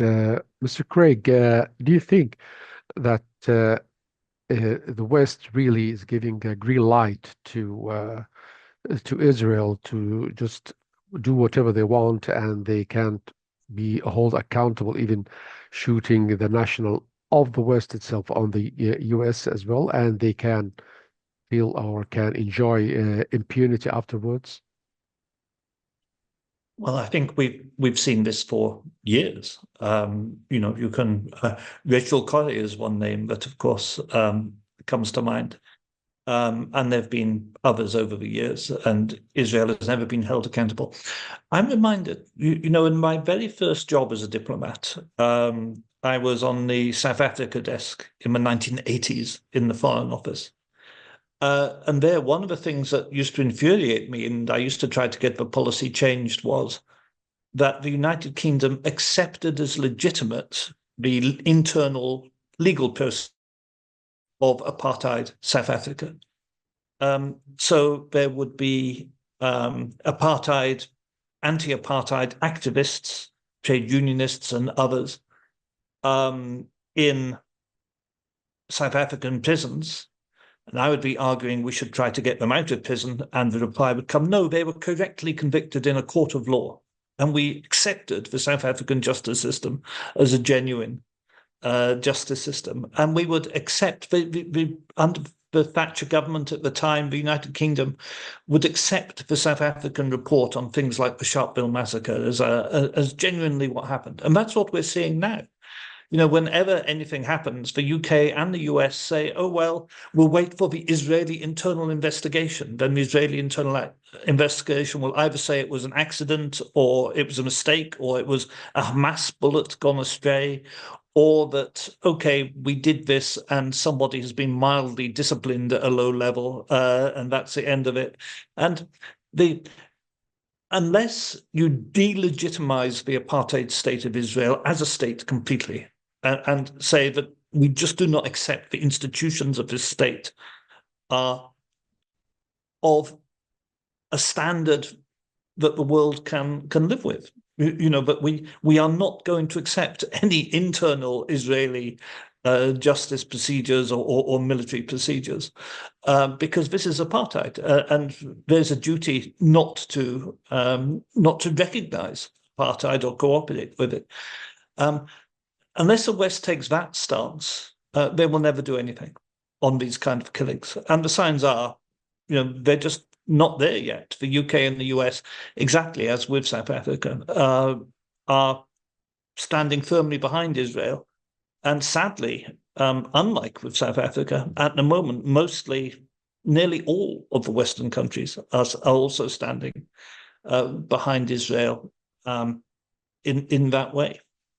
Mr. Craig, do you think that the West really is giving a green light to Israel to just do whatever they want, and they can't be held accountable, even shooting the national of the West itself on the US as well, and they can feel or can enjoy impunity afterwards? Well, I think we've seen this for years. You can Rachel Corrie is one name that, of course, comes to mind. And there have been others over the years, and Israel has never been held accountable. I'm reminded, in my very first job as a diplomat, I was on the South Africa desk in the 1980s in the Foreign Office. And there, one of the things that used to infuriate me, and I used to try to get the policy changed, was that the United Kingdom accepted as legitimate the internal legal process of apartheid South Africa. So there would be apartheid, anti-apartheid activists, trade unionists and others in South African prisons. And I would be arguing we should try to get them out of prison, and the reply would come, no, they were correctly convicted in a court of law. And we accepted the South African justice system as a genuine justice system. And we would accept, under the Thatcher government at the time, the United Kingdom would accept the South African report on things like the Sharpeville massacre as genuinely what happened. And that's what we're seeing now. Whenever anything happens, the UK and the US say, oh, well, we'll wait for the Israeli internal investigation. Then the Israeli internal investigation will either say it was an accident, or it was a mistake, or it was a Hamas bullet gone astray, or that, okay, we did this and somebody has been mildly disciplined at a low level, and that's the end of it. And unless you delegitimize the apartheid state of Israel as a state completely, and say that we just do not accept the institutions of this state are of a standard that the world can live with. But we are not going to accept any internal Israeli justice procedures or military procedures because this is apartheid, and there's a duty not to recognize apartheid or cooperate with it. Unless the West takes that stance, they will never do anything on these kind of killings. And the signs are, they're just not there yet. The UK and the US, exactly as with South Africa, are standing firmly behind Israel. And sadly, unlike with South Africa, at the moment, nearly all of the Western countries are also standing behind Israel in that way.